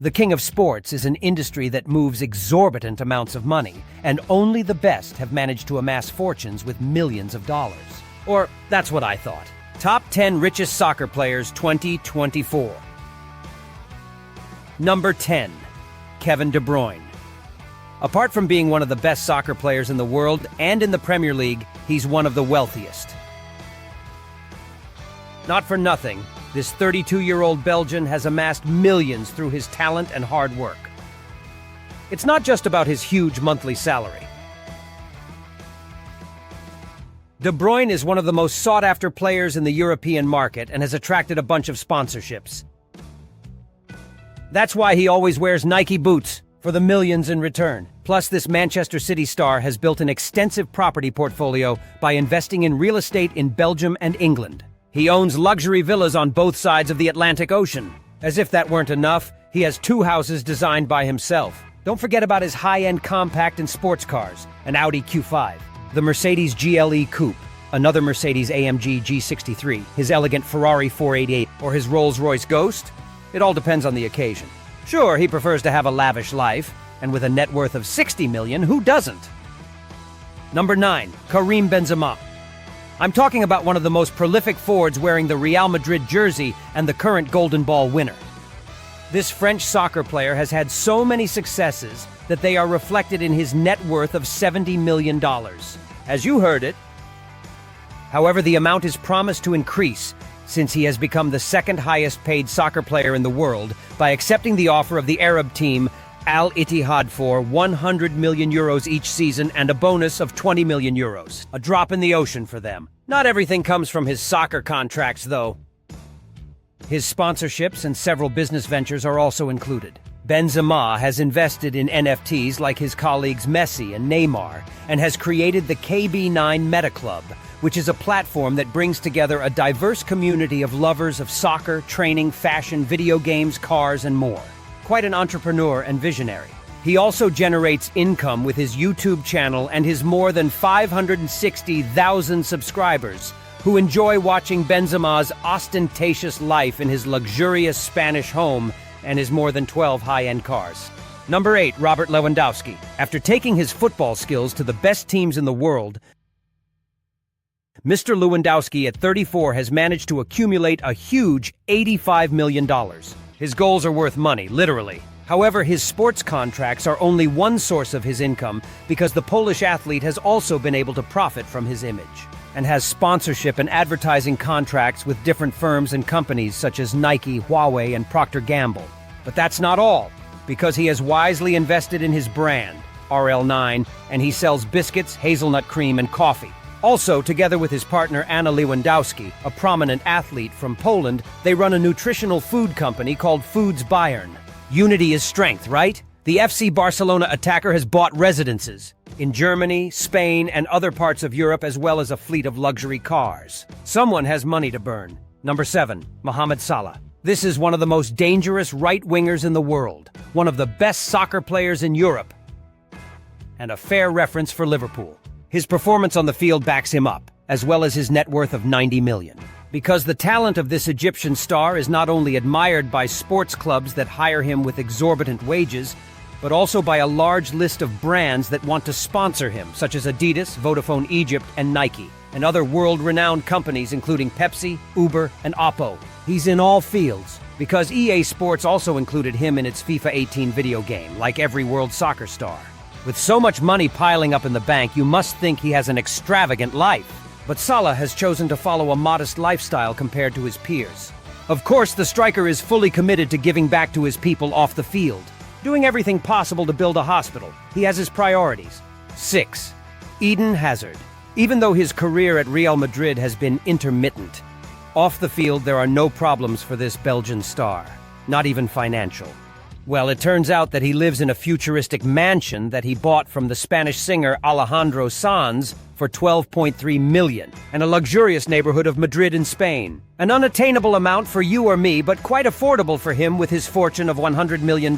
The king of sports is an industry that moves exorbitant amounts of money, and only the best have managed to amass fortunes with millions of dollars. Or, that's what I thought. Top 10 richest soccer players 2024. Number 10. Kevin De Bruyne. Apart from being one of the best soccer players in the world and in the Premier League, he's one of the wealthiest. Not for nothing, this 32-year-old Belgian has amassed millions through his talent and hard work. It's not just about his huge monthly salary. De Bruyne is one of the most sought-after players in the European market and has attracted a bunch of sponsorships. That's why he always wears Nike boots, for the millions in return. Plus, this Manchester City star has built an extensive property portfolio by investing in real estate in Belgium and England. He owns luxury villas on both sides of the Atlantic Ocean. As if that weren't enough, he has 2 houses designed by himself. Don't forget about his high-end compact and sports cars, an Audi Q5, the Mercedes GLE Coupe, another Mercedes AMG G63, his elegant Ferrari 488, or his Rolls-Royce Ghost. It all depends on the occasion. Sure, he prefers to have a lavish life, and with a net worth of 60 million, who doesn't? Number 9. Karim Benzema. I'm talking about one of the most prolific forwards wearing the Real Madrid jersey and the current Golden Ball winner. This French soccer player has had so many successes that they are reflected in his net worth of $70 million. As you heard it. However, the amount is promised to increase since he has become the second highest paid soccer player in the world by accepting the offer of the Arab team Al Ittihad for 100 million euros each season and a bonus of 20 million euros. A drop in the ocean for them. Not everything comes from his soccer contracts, though. His sponsorships and several business ventures are also included. Benzema has invested in NFTs like his colleagues Messi and Neymar, and has created the KB9 Meta Club, which is a platform that brings together a diverse community of lovers of soccer, training, fashion, video games, cars, and more. Quite an entrepreneur and visionary. He also generates income with his YouTube channel and his more than 560,000 subscribers, who enjoy watching Benzema's ostentatious life in his luxurious Spanish home and his more than 12 high-end cars. Number 8. Robert Lewandowski. After taking his football skills to the best teams in the world, Mr. Lewandowski at 34 has managed to accumulate a huge $85 million. His goals are worth money, literally. However, his sports contracts are only one source of his income because the Polish athlete has also been able to profit from his image and has sponsorship and advertising contracts with different firms and companies such as Nike, Huawei, and Procter & Gamble. But that's not all, because he has wisely invested in his brand, RL9, and he sells biscuits, hazelnut cream, and coffee. Also, together with his partner Anna Lewandowski, a prominent athlete from Poland, they run a nutritional food company called Foods Bayern. Unity is strength, right? The FC Barcelona attacker has bought residences in Germany, Spain, and other parts of Europe, as well as a fleet of luxury cars. Someone has money to burn. Number 7. Mohamed Salah. This is one of the most dangerous right-wingers in the world, one of the best soccer players in Europe, and a fair reference for Liverpool. His performance on the field backs him up, as well as his net worth of 90 million. Because the talent of this Egyptian star is not only admired by sports clubs that hire him with exorbitant wages, but also by a large list of brands that want to sponsor him, such as Adidas, Vodafone Egypt, and Nike, and other world-renowned companies including Pepsi, Uber, and Oppo. He's in all fields, because EA Sports also included him in its FIFA 18 video game, like every world soccer star. With so much money piling up in the bank, you must think he has an extravagant life. But Salah has chosen to follow a modest lifestyle compared to his peers. Of course, the striker is fully committed to giving back to his people off the field, doing everything possible to build a hospital. He has his priorities. 6. Eden Hazard. Even though his career at Real Madrid has been intermittent, off the field there are no problems for this Belgian star, not even financial. Well, it turns out that he lives in a futuristic mansion that he bought from the Spanish singer Alejandro Sanz for 12.3 million, and a luxurious neighborhood of Madrid in Spain. An unattainable amount for you or me, but quite affordable for him with his fortune of $100 million.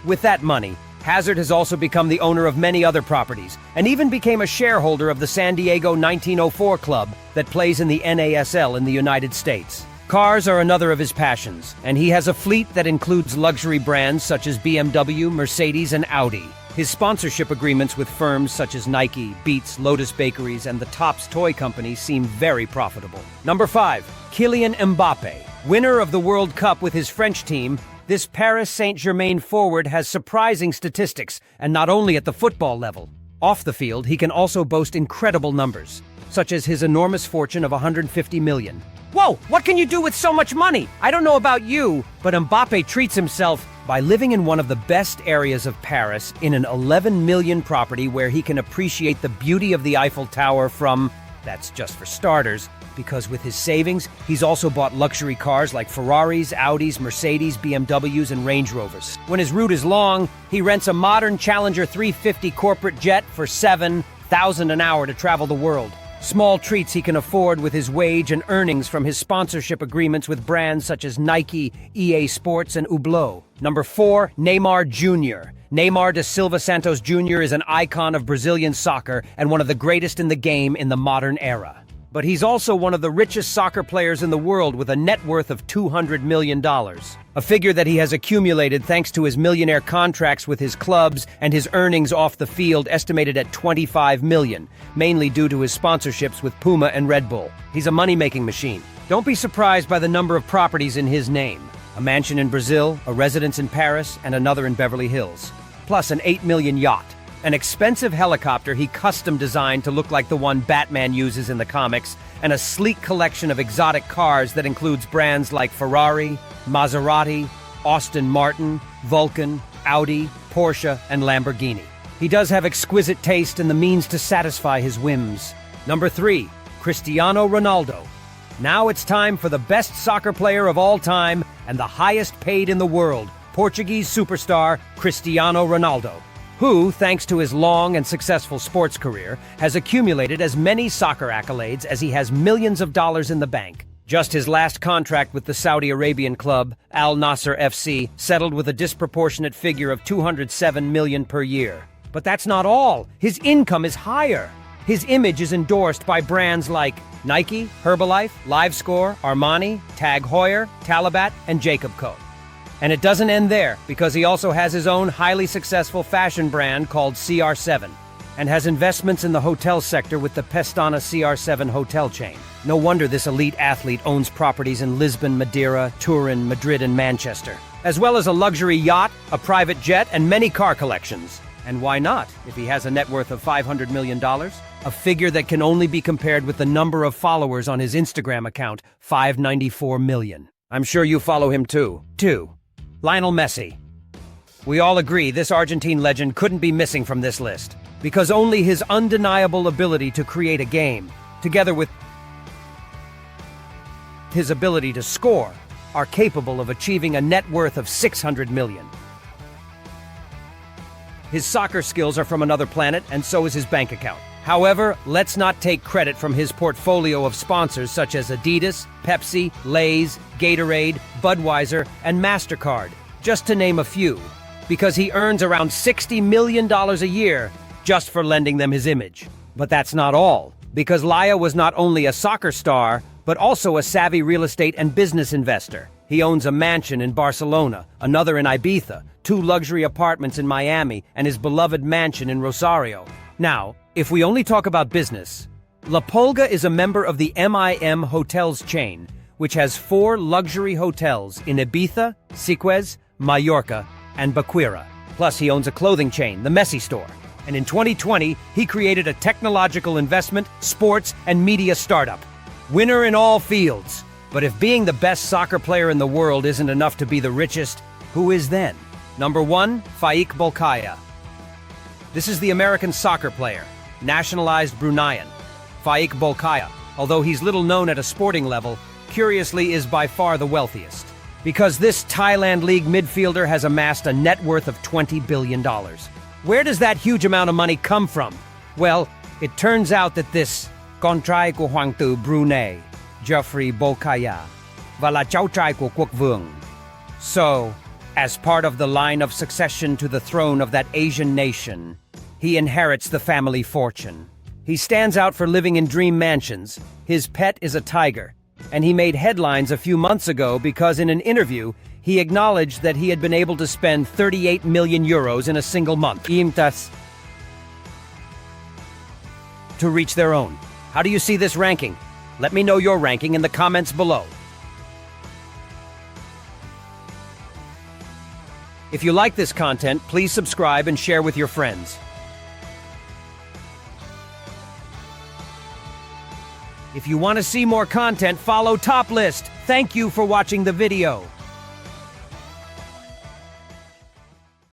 With that money, Hazard has also become the owner of many other properties, and even became a shareholder of the San Diego 1904 club that plays in the NASL in the United States. Cars are another of his passions, and he has a fleet that includes luxury brands such as BMW, Mercedes, and Audi. His sponsorship agreements with firms such as Nike, Beats, Lotus Bakeries, and the Topps Toy Company seem very profitable. Number 5. Kylian Mbappe. Winner of the World Cup with his French team, this Paris Saint-Germain forward has surprising statistics, and not only at the football level. Off the field, he can also boast incredible numbers, such as his enormous fortune of 150 million. Whoa, what can you do with so much money? I don't know about you, but Mbappe treats himself by living in one of the best areas of Paris in an 11 million property where he can appreciate the beauty of the Eiffel Tower from, that's just for starters, because with his savings, he's also bought luxury cars like Ferraris, Audis, Mercedes, BMWs, and Range Rovers. When his route is long, he rents a modern Challenger 350 corporate jet for $7,000 an hour to travel the world. Small treats he can afford with his wage and earnings from his sponsorship agreements with brands such as Nike, EA Sports, and Hublot. Number 4, Neymar Jr. Neymar da Silva Santos Jr. is an icon of Brazilian soccer and one of the greatest in the game in the modern era. But he's also one of the richest soccer players in the world with a net worth of $200 million. A figure that he has accumulated thanks to his millionaire contracts with his clubs and his earnings off the field estimated at $25 million, mainly due to his sponsorships with Puma and Red Bull. He's a money-making machine. Don't be surprised by the number of properties in his name. A mansion in Brazil, a residence in Paris, and another in Beverly Hills. Plus an $8 million yacht. An expensive helicopter he custom-designed to look like the one Batman uses in the comics, and a sleek collection of exotic cars that includes brands like Ferrari, Maserati, Aston Martin, Vulcan, Audi, Porsche, and Lamborghini. He does have exquisite taste and the means to satisfy his whims. Number 3, Cristiano Ronaldo. Now it's time for the best soccer player of all time and the highest paid in the world, Portuguese superstar Cristiano Ronaldo, who, thanks to his long and successful sports career, has accumulated as many soccer accolades as he has millions of dollars in the bank. Just his last contract with the Saudi Arabian club, Al Nasser FC, settled with a disproportionate figure of $207 million per year. But that's not all. His income is higher. His image is endorsed by brands like Nike, Herbalife, LiveScore, Armani, Tag Heuer, Talabat, and Jacob Co. And it doesn't end there, because he also has his own highly successful fashion brand called CR7, and has investments in the hotel sector with the Pestana CR7 hotel chain. No wonder this elite athlete owns properties in Lisbon, Madeira, Turin, Madrid, and Manchester, as well as a luxury yacht, a private jet, and many car collections. And why not, if he has a net worth of $500 million? A figure that can only be compared with the number of followers on his Instagram account, 594 million. I'm sure you follow him too. 2. Lionel Messi. We all agree this Argentine legend couldn't be missing from this list, because only his undeniable ability to create a game, together with his ability to score, are capable of achieving a net worth of 600 million. His soccer skills are from another planet, and so is his bank account. However, let's not take credit from his portfolio of sponsors such as Adidas, Pepsi, Lay's, Gatorade, Budweiser, and MasterCard, just to name a few, because he earns around $60 million a year just for lending them his image. But that's not all, because Laya was not only a soccer star, but also a savvy real estate and business investor. He owns a mansion in Barcelona, another in Ibiza, 2 luxury apartments in Miami, and his beloved mansion in Rosario. Now, if we only talk about business, La Pulga is a member of the MIM Hotels chain, which has 4 luxury hotels in Ibiza, Siquez, Mallorca, and Baquira. Plus, he owns a clothing chain, the Messi Store. And in 2020, he created a technological investment, sports, and media startup. Winner in all fields. But if being the best soccer player in the world isn't enough to be the richest, who is then? Number 1, Faik Bolkiah. This is the American soccer player, nationalized Bruneian. Faik Bolkiah, although he's little known at a sporting level, curiously is by far the wealthiest, because this Thailand League midfielder has amassed a net worth of $20 billion. Where does that huge amount of money come from? Well, it turns out that this con trai của Hoàng tử Brunei, Geoffrey Bolkiah, và là cháu trai của quốc vương. So, as part of the line of succession to the throne of that Asian nation, he inherits the family fortune. He stands out for living in dream mansions. His pet is a tiger, And he made headlines a few months ago because in an interview, he acknowledged that he had been able to spend 38 million euros in a single month to reach their own. How do you see this ranking? Let me know your ranking in the comments below. If you like this content, please subscribe and share with your friends. If you want to see more content, follow Top List. Thank you for watching the video.